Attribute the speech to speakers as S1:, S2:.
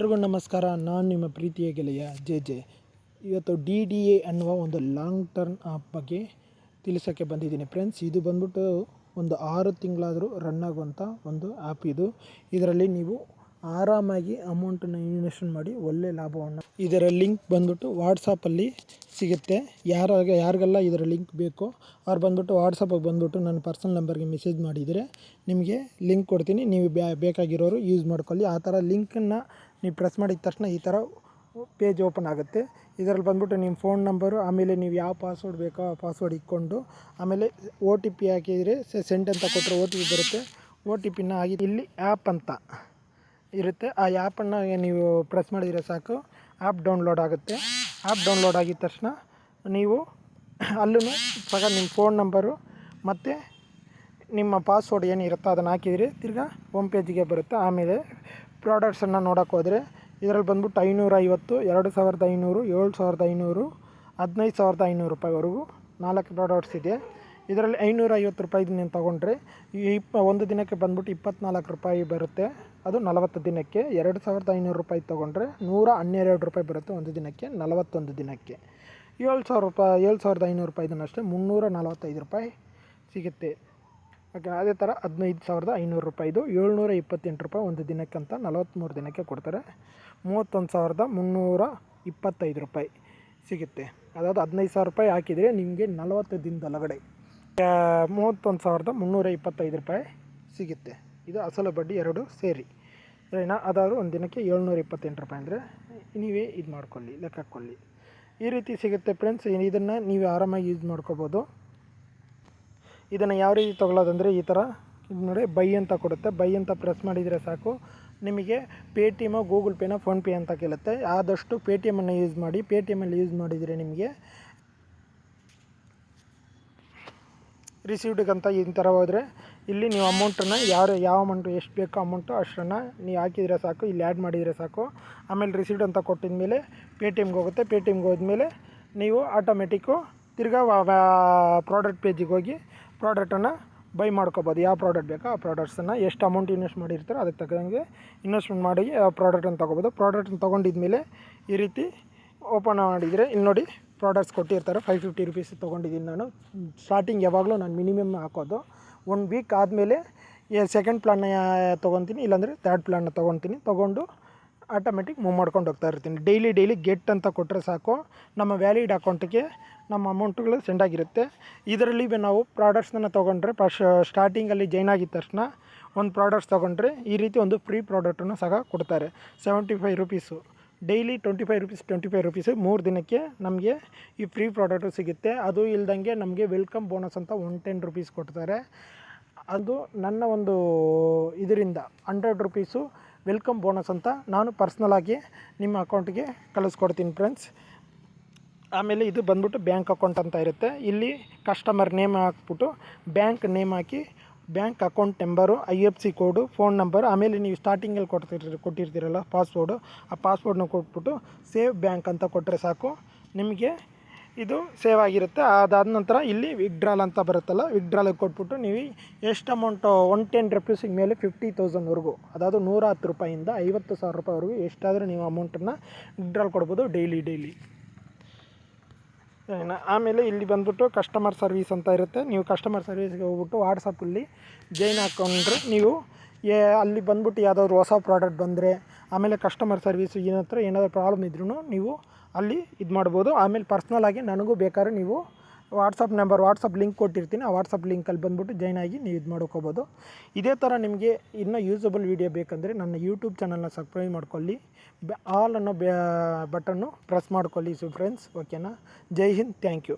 S1: ಎಲ್ರಿಗೂ ನಮಸ್ಕಾರ. ನಾನು ನಿಮ್ಮ ಪ್ರೀತಿಯ ಗೆಳೆಯ ಜೆ. ಇವತ್ತು DDA ಅನ್ನುವ ಒಂದು ಲಾಂಗ್ ಟರ್ಮ್ ಆ್ಯಪ್ ಬಗ್ಗೆ ತಿಳಿಸೋಕ್ಕೆ ಬಂದಿದ್ದೀನಿ ಫ್ರೆಂಡ್ಸ್. ಇದು ಬಂದ್ಬಿಟ್ಟು ಒಂದು 6 ತಿಂಗಳಾದರೂ ರನ್ ಆಗುವಂಥ ಒಂದು ಆ್ಯಪ್ ಇದು. ಇದರಲ್ಲಿ ನೀವು ಆರಾಮಾಗಿ ಅಮೌಂಟನ್ನು ಇನ್ವೆಸ್ಟ್ ಮಾಡಿ ಒಳ್ಳೆ ಲಾಭವನ್ನು. ಇದರ ಲಿಂಕ್ ಬಂದ್ಬಿಟ್ಟು ವಾಟ್ಸಪ್ಪಲ್ಲಿ ಸಿಗುತ್ತೆ. ಯಾರಿಗೆಲ್ಲ ಇದರ ಲಿಂಕ್ ಬೇಕೋ ಅವ್ರು ಬಂದ್ಬಿಟ್ಟು ವಾಟ್ಸಪ್ಪಿಗೆ ಬಂದ್ಬಿಟ್ಟು ನನ್ನ ಪರ್ಸನಲ್ ನಂಬರ್ಗೆ ಮೆಸೇಜ್ ಮಾಡಿದರೆ ನಿಮಗೆ ಲಿಂಕ್ ಕೊಡ್ತೀನಿ. ನೀವು ಬೇಕಾಗಿರೋರು ಯೂಸ್ ಮಾಡ್ಕೊಳ್ಳಿ. ಆ ಥರ ಲಿಂಕನ್ನು ನೀವು ಪ್ರೆಸ್ ಮಾಡಿದ ತಕ್ಷಣ ಈ ಥರ ಪೇಜ್ ಓಪನ್ ಆಗುತ್ತೆ. ಇದರಲ್ಲಿ ಬಂದ್ಬಿಟ್ಟು ನಿಮ್ಮ ಫೋನ್ ನಂಬರು, ಆಮೇಲೆ ನೀವು ಯಾವ ಪಾಸ್ವರ್ಡ್ ಬೇಕೋ ಆ ಪಾಸ್ವರ್ಡ್ ಇಟ್ಕೊಂಡು, ಆಮೇಲೆ OTP ಹಾಕಿದರೆ ಸೆಂಡ್ ಅಂತ ಕೊಟ್ಟರೆ OTP ಬರುತ್ತೆ. OTP ಆಗಿ ಇಲ್ಲಿ ಆ್ಯಪ್ ಅಂತ ಇರುತ್ತೆ. ಆ ಆ್ಯಪನ್ನು ನೀವು ಪ್ರೆಸ್ ಮಾಡಿದರೆ ಸಾಕು, ಆ್ಯಪ್ ಡೌನ್ಲೋಡ್ ಆಗುತ್ತೆ. ಆ್ಯಪ್ ಡೌನ್ಲೋಡ್ ಆಗಿದ ತಕ್ಷಣ ನೀವು ಅಲ್ಲೂ ಸಹ ನಿಮ್ಮ ಫೋನ್ ನಂಬರು ಮತ್ತು ನಿಮ್ಮ ಪಾಸ್ವರ್ಡ್ ಏನಿರುತ್ತೋ ಅದನ್ನು ಹಾಕಿದರೆ ತಿರ್ಗಾ ಹೋಮ್ ಪೇಜಿಗೆ ಬರುತ್ತೆ. ಆಮೇಲೆ ಪ್ರಾಡಕ್ಟ್ಸನ್ನು ನೋಡೋಕೆ ಹೋದರೆ ಇದರಲ್ಲಿ ಬಂದ್ಬಿಟ್ಟು 550, 2500, 7500, 15500 ರೂಪಾಯಿವರೆಗೂ 4 ಪ್ರಾಡಕ್ಟ್ಸ್ ಇದೆ. ಇದರಲ್ಲಿ 550 ರೂಪಾಯಿದು ನೀವು ತೊಗೊಂಡ್ರೆ ಒಂದು ದಿನಕ್ಕೆ ಬಂದ್ಬಿಟ್ಟು 24 ರೂಪಾಯಿ ಬರುತ್ತೆ. ಅದು 40 ದಿನಕ್ಕೆ. 2500 ರೂಪಾಯಿ ತೊಗೊಂಡ್ರೆ 112 ರೂಪಾಯಿ ಬರುತ್ತೆ ಒಂದು ದಿನಕ್ಕೆ, 41 ದಿನಕ್ಕೆ. 7500 ರೂಪಾಯಿದನ್ನಷ್ಟೇ 345 ರೂಪಾಯಿ ಸಿಗುತ್ತೆ. ಓಕೆ, ಅದೇ ಥರ 15500 ರೂಪಾಯಿದು 728 ರೂಪಾಯಿ ಒಂದು ದಿನಕ್ಕಂತ 43 ದಿನಕ್ಕೆ ಕೊಡ್ತಾರೆ. 31325 ರೂಪಾಯಿ ಸಿಗುತ್ತೆ. ಅದಾವುದು 15000 ರೂಪಾಯಿ ಹಾಕಿದರೆ ನಿಮಗೆ 40 ದಿನದೊಳಗಡೆ 31325 ರೂಪಾಯಿ ಸಿಗುತ್ತೆ. ಇದು ಅಸಲು ಬಡ್ಡಿ ಎರಡು ಸೇರಿ ಸರಿನಾ. ಅದಾದರೂ ಒಂದು ದಿನಕ್ಕೆ 728 ರೂಪಾಯಿ ಅಂದರೆ ನೀವೇ ಇದು ಮಾಡ್ಕೊಳ್ಳಿ, ಲೆಕ್ಕ ಹಾಕ್ಕೊಳ್ಳಿ. ಈ ರೀತಿ ಸಿಗುತ್ತೆ ಫ್ರೆಂಡ್ಸ್. ಇದನ್ನು ನೀವು ಆರಾಮಾಗಿ ಯೂಸ್ ಮಾಡ್ಕೋಬೋದು. ಇದನ್ನು ಯಾವ ರೀತಿ ತೊಗೊಳ್ಳೋದಂದರೆ ಈ ಥರ ಇದು ನೋಡಿ, ಬೈ ಅಂತ ಕೊಡುತ್ತೆ. ಬೈ ಅಂತ ಪ್ರೆಸ್ ಮಾಡಿದರೆ ಸಾಕು, ನಿಮಗೆ ಪೇಟಿಎಮ್, ಗೂಗಲ್ ಪೇನ, ಫೋನ್ಪೇ ಅಂತ ಕೇಳುತ್ತೆ. ಆದಷ್ಟು ಪೇಟಿಎಮ್ಮನ್ನು ಯೂಸ್ ಮಾಡಿ. ಪೇಟಿಎಮ್ಮಲ್ಲಿ ಯೂಸ್ ಮಾಡಿದರೆ ನಿಮಗೆ ರಿಸೀವ್ಡ್ಗೆ ಅಂತ ಈ ಥರ ಹೋದರೆ ಇಲ್ಲಿ ನೀವು ಅಮೌಂಟನ್ನು ಯಾವ ಅಮೌಂಟು ಎಷ್ಟು ಬೇಕೋ ಅಮೌಂಟು ಅಷ್ಟನ್ನು ನೀವು ಹಾಕಿದರೆ ಸಾಕು, ಇಲ್ಲಿ ಆ್ಯಡ್ ಮಾಡಿದರೆ ಸಾಕು. ಆಮೇಲೆ ರಿಸೀವ್ಡ್ ಅಂತ ಕೊಟ್ಟಿದ ಮೇಲೆ ಪೇಟಿಎಮ್ಗೆ ಹೋಗುತ್ತೆ. ಪೇಟಿಎಮ್ಗೆ ಹೋದ್ಮೇಲೆ ನೀವು ಆಟೋಮೆಟಿಕ್ಕು ತಿರ್ಗಾ ಪ್ರಾಡಕ್ಟ್ ಪೇಜಿಗೆ ಹೋಗಿ ಪ್ರಾಡಕ್ಟನ್ನು ಬೈ ಮಾಡ್ಕೋಬೋದು. ಯಾವ ಪ್ರಾಡಕ್ಟ್ ಬೇಕೋ ಆ ಪ್ರಾಡಕ್ಟ್ಸನ್ನು ಎಷ್ಟು ಅಮೌಂಟ್ ಇನ್ವೆಸ್ಟ್ ಮಾಡಿರ್ತಾರೋ ಅದಕ್ಕೆ ತಕ್ಕಂಗೆ ಇನ್ವೆಸ್ಟ್ಮೆಂಟ್ ಮಾಡಿ ಆ ಪ್ರಾಡಕ್ಟನ್ನು ತೊಗೋಬೋದು. ಪ್ರಾಡಕ್ಟನ್ನು ತೊಗೊಂಡಿದ್ಮೇಲೆ ಈ ರೀತಿ ಓಪನ್ ಮಾಡಿದರೆ ಇಲ್ಲಿ ನೋಡಿ ಪ್ರಾಡಕ್ಟ್ಸ್ ಕೊಟ್ಟಿರ್ತಾರೆ. 550 ರೂಪೀಸ್ ತೊಗೊಂಡಿದ್ದೀನಿ ನಾನು. ಸ್ಟಾರ್ಟಿಂಗ್ ಯಾವಾಗಲೂ ನಾನು ಮಿನಿಮಮ್ ಹಾಕೋದು. 1 ವೀಕ್ ಆದಮೇಲೆ ಸೆಕೆಂಡ್ ಪ್ಲಾನ್ನ ತೊಗೊತೀನಿ, ಇಲ್ಲಾಂದರೆ ಥರ್ಡ್ ಪ್ಲಾನ್ನ ತೊಗೊಂಡು ಆಟೋಮೆಟಿಕ್ ಮೂವ್ ಮಾಡ್ಕೊಂಡು ಹೋಗ್ತಾ ಇರ್ತೀನಿ. ಡೈಲಿ ಗೆಟ್ ಅಂತ ಕೊಟ್ಟರೆ ಸಾಕು, ನಮ್ಮ ವ್ಯಾಲಿಡ್ ಅಕೌಂಟಿಗೆ ನಮ್ಮ ಅಮೌಂಟುಗಳು ಸೆಂಡ್ ಆಗಿರುತ್ತೆ. ಇದರಲ್ಲಿ ನಾವು ಪ್ರಾಡಕ್ಟ್ಸನ್ನು ತೊಗೊಂಡ್ರೆ ಸ್ಟಾರ್ಟಿಂಗಲ್ಲಿ ಜಾಯ್ನ್ ಆಗಿದ ತಕ್ಷಣ ಒಂದು ಪ್ರಾಡಕ್ಟ್ಸ್ ತೊಗೊಂಡ್ರೆ ಈ ರೀತಿ ಒಂದು ಫ್ರೀ ಪ್ರಾಡಕ್ಟನ್ನು ಸಹ ಕೊಡ್ತಾರೆ. 75 ರೂಪೀಸು ಡೈಲಿ 25 ರೂಪೀಸು 3 ದಿನಕ್ಕೆ ನಮಗೆ ಈ ಫ್ರೀ ಪ್ರಾಡಕ್ಟು ಸಿಗುತ್ತೆ. ಅದು ಇಲ್ದಂಗೆ ನಮಗೆ ವೆಲ್ಕಮ್ ಬೋನಸ್ ಅಂತ 110 ರೂಪೀಸ್ ಕೊಡ್ತಾರೆ. ಅದು ನನ್ನ ಒಂದು ಇದರಿಂದ 100 ರೂಪೀಸು ವೆಲ್ಕಮ್ ಬೋನಸ್ ಅಂತ ನಾನು ಪರ್ಸ್ನಲಾಗಿ ನಿಮ್ಮ ಅಕೌಂಟಿಗೆ ಕಳಿಸ್ಕೊಡ್ತೀನಿ ಫ್ರೆಂಡ್ಸ್. ಆಮೇಲೆ ಇದು ಬಂದ್ಬಿಟ್ಟು ಬ್ಯಾಂಕ್ ಅಕೌಂಟ್ ಅಂತ ಇರುತ್ತೆ. ಇಲ್ಲಿ ಕಸ್ಟಮರ್ ನೇಮ್ ಹಾಕ್ಬಿಟ್ಟು ಬ್ಯಾಂಕ್ ನೇಮ್ ಹಾಕಿ, ಬ್ಯಾಂಕ್ ಅಕೌಂಟ್ ನಂಬರು, IFSC ಕೋಡು, ಫೋನ್ ನಂಬರು, ಆಮೇಲೆ ನೀವು ಸ್ಟಾರ್ಟಿಂಗಲ್ಲಿ ಕೊಟ್ಟಿರ್ತೀರಲ್ಲ ಪಾಸ್ವರ್ಡು, ಆ ಪಾಸ್ವರ್ಡ್ನ ಕೊಟ್ಬಿಟ್ಟು ಸೇವ್ ಬ್ಯಾಂಕ್ ಅಂತ ಕೊಟ್ಟರೆ ಸಾಕು, ನಿಮಗೆ ಇದು ಸೇವ್ ಆಗಿರುತ್ತೆ. ಅದಾದ ನಂತರ ಇಲ್ಲಿ ವಿಡ್ರಾಲ್ ಅಂತ ಬರುತ್ತಲ್ಲ, ವಿಡ್ರಾಲಿಗೆ ಕೊಟ್ಬಿಟ್ಟು ನೀವು ಎಷ್ಟು ಅಮೌಂಟು 110 ರೂಪೀಸಿಗೆ ಮೇಲೆ 50,000ವರೆಗೂ, ಅದಾವುದು 110 ರೂಪಾಯಿಂದ 50,000 ರೂಪಾಯಿವರೆಗೂ ಎಷ್ಟಾದರೂ ನೀವು ಅಮೌಂಟನ್ನು ವಿಡ್ರಾಲ್ ಕೊಡ್ಬೋದು ಡೈಲಿ. ಆಮೇಲೆ ಇಲ್ಲಿ ಬಂದ್ಬಿಟ್ಟು ಕಸ್ಟಮರ್ ಸರ್ವೀಸ್ ಅಂತ ಇರುತ್ತೆ. ನೀವು ಕಸ್ಟಮರ್ ಸರ್ವೀಸ್ಗೆ ಹೋಗ್ಬಿಟ್ಟು ವಾಟ್ಸಪ್ಪಲ್ಲಿ ಜಾಯ್ನ್ ಹಾಕ್ಕೊಂಡ್ರೆ ನೀವು ಅಲ್ಲಿ ಬಂದ್ಬಿಟ್ಟು ಯಾವುದಾದ್ರು ಹೊಸ ಪ್ರಾಡಕ್ಟ್ ಬಂದರೆ, ಆಮೇಲೆ ಕಸ್ಟಮರ್ ಸರ್ವೀಸು ಏನಾದರೂ ಪ್ರಾಬ್ಲಮ್ ಇದ್ರೂ ನೀವು ಅಲ್ಲಿ ಇದು ಮಾಡ್ಬೋದು. ಆಮೇಲೆ ಪರ್ಸ್ನಲಾಗಿ ನನಗೂ ಬೇಕಾದ್ರೆ ನೀವು ವಾಟ್ಸಪ್ ಲಿಂಕ್ ಕೊಟ್ಟಿರ್ತೀನಿ, ಆ ವಾಟ್ಸಪ್ ಲಿಂಕಲ್ಲಿ ಬಂದ್ಬಿಟ್ಟು ಜಾಯ್ನ್ ಆಗಿ ನೀವು ಇದು ಮಾಡ್ಕೋಬೋದು. ಇದೇ ಥರ ನಿಮಗೆ ಇನ್ನೂ ಯೂಸಬಲ್ ವೀಡಿಯೋ ಬೇಕಂದರೆ ನನ್ನ ಯೂಟ್ಯೂಬ್ ಚಾನಲ್ನ ಸಬ್ಸ್ಕ್ರೈಬ್ ಮಾಡ್ಕೊಳ್ಳಿ. ಆಲ್ ಅನ್ನೋ ಬಟನ್ನು ಪ್ರೆಸ್ ಮಾಡ್ಕೊಳ್ಳಿ ಫ್ರೆಂಡ್ಸ್. ಓಕೆನಾ? ಜೈ ಹಿಂದ್, ಥ್ಯಾಂಕ್ ಯು.